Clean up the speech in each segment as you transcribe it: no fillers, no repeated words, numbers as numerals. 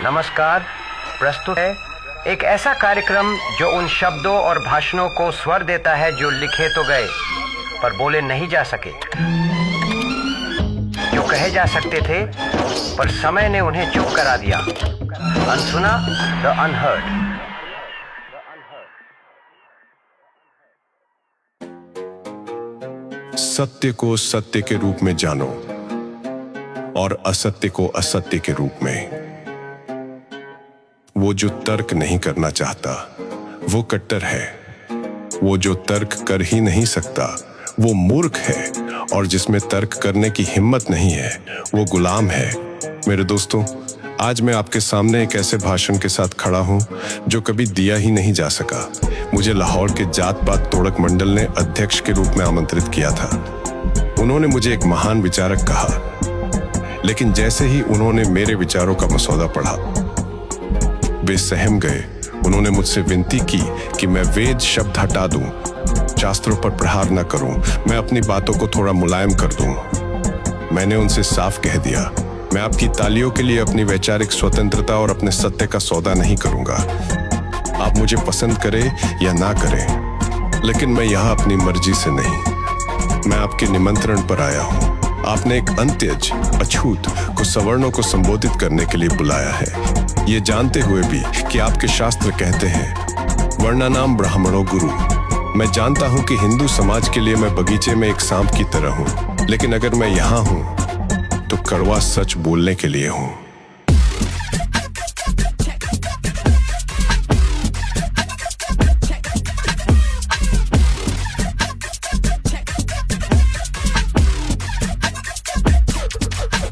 नमस्कार। प्रस्तुत है एक ऐसा कार्यक्रम जो उन शब्दों और भाषणों को स्वर देता है जो लिखे तो गए पर बोले नहीं जा सके, जो कहे जा सकते थे पर समय ने उन्हें चुप करा दिया। अनसुना, द अनहर्ड। सत्य को सत्य के रूप में जानो और असत्य को असत्य के रूप में। वो जो तर्क नहीं करना चाहता वो कट्टर है, वो जो तर्क कर ही नहीं सकता वो मूर्ख है, और जिसमें तर्क करने की हिम्मत नहीं है वो गुलाम है। मेरे दोस्तों, आज मैं आपके सामने एक ऐसे भाषण के साथ खड़ा हूं जो कभी दिया ही नहीं जा सका। मुझे लाहौर के जात पात तोड़क मंडल ने अध्यक्ष के रूप में आमंत्रित किया था। उन्होंने मुझे एक महान विचारक कहा, लेकिन जैसे ही उन्होंने मेरे विचारों का मसौदा पढ़ा वे सहम गए। उन्होंने मुझसे विनती की कि मैं वेद शब्द हटा दूं, शास्त्रों पर प्रहार न करूं, मैं अपनी बातों को थोड़ा मुलायम कर दूं। मैंने उनसे साफ कह दिया, मैं आपकी तालियों के लिए अपनी वैचारिक स्वतंत्रता और अपने सत्य का सौदा नहीं करूंगा। आप मुझे पसंद करें या ना करें, लेकिन मैं यहाँ अपनी मर्जी से नहीं, मैं आपके निमंत्रण पर आया हूँ। आपने एक अंत्यज अछूत को सवर्णों को संबोधित करने के लिए बुलाया है, ये जानते हुए भी कि आपके शास्त्र कहते हैं वर्णानाम ब्राह्मणों गुरु। मैं जानता हूं कि हिंदू समाज के लिए मैं बगीचे में एक सांप की तरह हूं, लेकिन अगर मैं यहां हूं तो कड़वा सच बोलने के लिए हूं।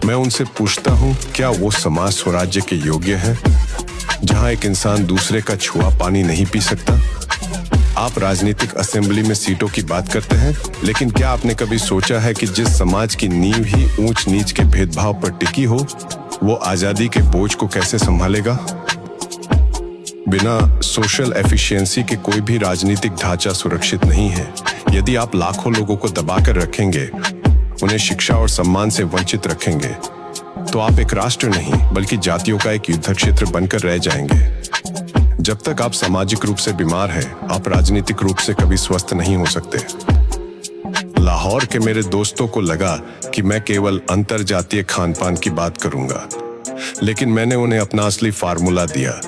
मैं उनसे पूछता हूं, क्या वो समाज स्वराज्य के योग्य है जहां एक इंसान दूसरे का छुआ पानी नहीं पी सकता? आप राजनीतिक असेंबली में सीटों की बात करते हैं, लेकिन क्या आपने कभी सोचा है कि जिस समाज की नींव ही ऊंच नीच के भेदभाव पर टिकी हो वो आजादी के बोझ को कैसे संभालेगा? बिना सोशल एफिशिएंसी के कोई भी राजनीतिक ढांचा सुरक्षित नहीं है। यदि आप लाखों लोगों को दबाकर रखेंगे, उन्हें शिक्षा और सम्मान से वंचित रखेंगे, तो आप एक राष्ट्र नहीं बल्कि जातियों का एक युद्ध क्षेत्र बनकर रह जाएंगे। जब तक आप सामाजिक रूप से बीमार हैं, आप राजनीतिक रूप से कभी स्वस्थ नहीं हो सकते। लाहौर के मेरे दोस्तों को लगा कि मैं केवल अंतरजातीय खान पान की बात करूंगा, लेकिन मैंने उन्हें अपना असली फार्मूला दिया।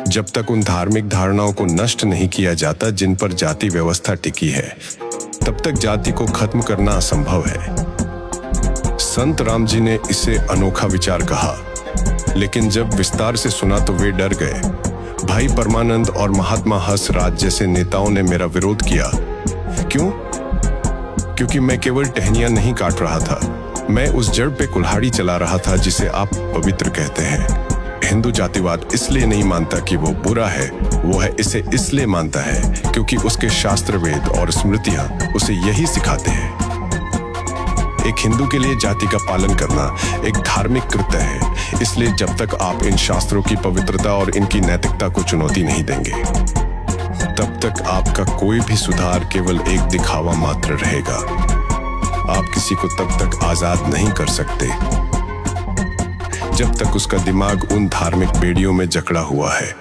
जब तक उन धार्मिक धारणाओं को नष्ट नहीं किया जाता जिन पर जाति व्यवस्था टिकी है, तब तक जाति को खत्म करना असंभव है। संत राम जी ने इसे अनोखा विचार कहा, लेकिन जब विस्तार से सुना तो वे डर गए। भाई परमानंद और महात्मा हंसराज जैसे नेताओं ने मेरा विरोध किया। क्यों? क्योंकि मैं केवल टहनियां नहीं काट रहा था, मैं उस जड़ पे कुल्हाड़ी चला रहा था जिसे आप पवित्र कहते हैं। हिंदू जातिवाद इसलिए नहीं मानता कि वो बुरा है, वो है इसे इसलिए मानता है क्योंकि उसके शास्त्र वेद और स्मृतियां उसे यही सिखाते हैं। एक हिंदू के लिए जाति का पालन करना एक धार्मिक कृत्य है, इसलिए जब तक आप इन शास्त्रों की पवित्रता और इनकी नैतिकता को चुनौती नहीं देंगे, तब तक आपका कोई भी सुधार केवल एक दिखावा मात्र रहेगा। आप किसी को तब तक आजाद नहीं कर सकते जब तक उसका दिमाग उन धार्मिक बेड़ियों में जकड़ा हुआ है।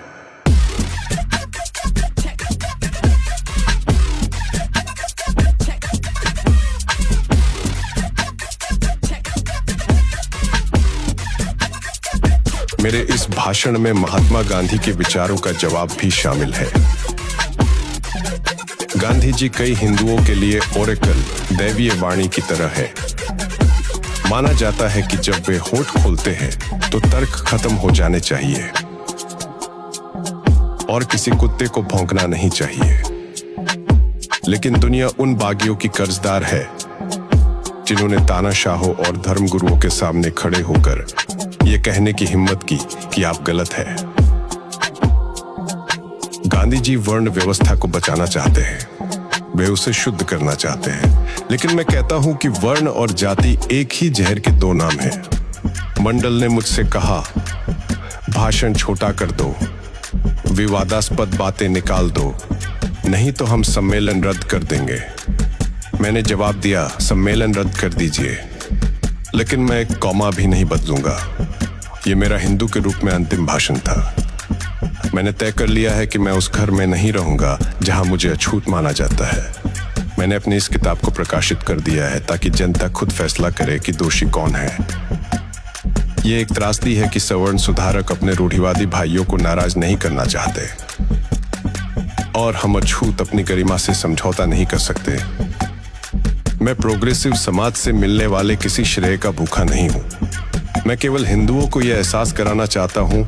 मेरे इस भाषण में महात्मा गांधी के विचारों का जवाब भी शामिल है। गांधी जी कई हिंदुओं के लिए ओरेकल, दैवीय वाणी की तरह है। माना जाता है कि जब वे होठ खोलते हैं तो तर्क खत्म हो जाने चाहिए और किसी कुत्ते को भौंकना नहीं चाहिए। लेकिन दुनिया उन बागियों की कर्जदार है जिन्होंने तानाशाहों और धर्मगुरुओं के सामने खड़े होकर ये कहने की हिम्मत की कि आप गलत हैं। गांधी जी वर्ण व्यवस्था को बचाना चाहते हैं, वे उसे शुद्ध करना चाहते हैं, लेकिन मैं कहता हूं कि वर्ण और जाति एक ही जहर के दो नाम हैं। मंडल ने मुझसे कहा, भाषण छोटा कर दो, विवादास्पद बातें निकाल दो, नहीं तो हम सम्मेलन रद्द कर देंगे। मैंने जवाब दिया, सम्मेलन रद्द कर दीजिए, लेकिन मैं एक कॉमा भी नहीं बदलूंगा। ये मेरा हिंदू के रूप में अंतिम भाषण था। मैंने तय कर लिया है कि मैं उस घर में नहीं रहूंगा जहां मुझे अछूत माना जाता है। मैंने अपनी इस किताब को प्रकाशित कर दिया है ताकि जनता खुद फैसला करे कि दोषी कौन है। ये एक त्रासदी है कि सवर्ण सुधारक अपने रूढ़िवादी भाइयों को नाराज नहीं करना चाहते और हम अछूत अपनी गरिमा से समझौता नहीं कर सकते। मैं प्रोग्रेसिव समाज से मिलने वाले किसी श्रेय का भूखा नहीं हूं। मैं केवल हिंदुओं को यह एहसास कराना चाहता हूं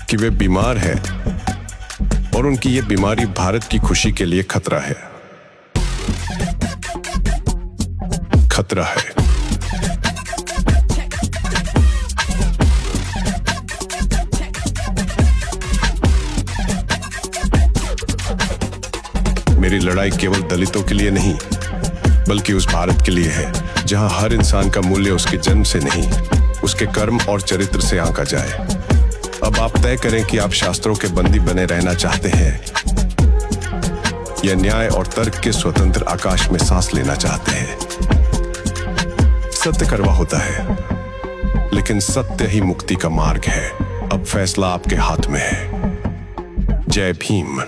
कि वे बीमार हैं और उनकी ये बीमारी भारत की खुशी के लिए खतरा है। खतरा है। मेरी लड़ाई केवल दलितों के लिए नहीं, बल्कि उस भारत के लिए है जहां हर इंसान का मूल्य उसके जन्म से नहीं, उसके कर्म और चरित्र से आंका जाए। अब आप तय करें कि आप शास्त्रों के बंदी बने रहना चाहते हैं या न्याय और तर्क के स्वतंत्र आकाश में सांस लेना चाहते हैं। सत्य कड़वा होता है, लेकिन सत्य ही मुक्ति का मार्ग है। अब फैसला आपके हाथ में है। जय भीम।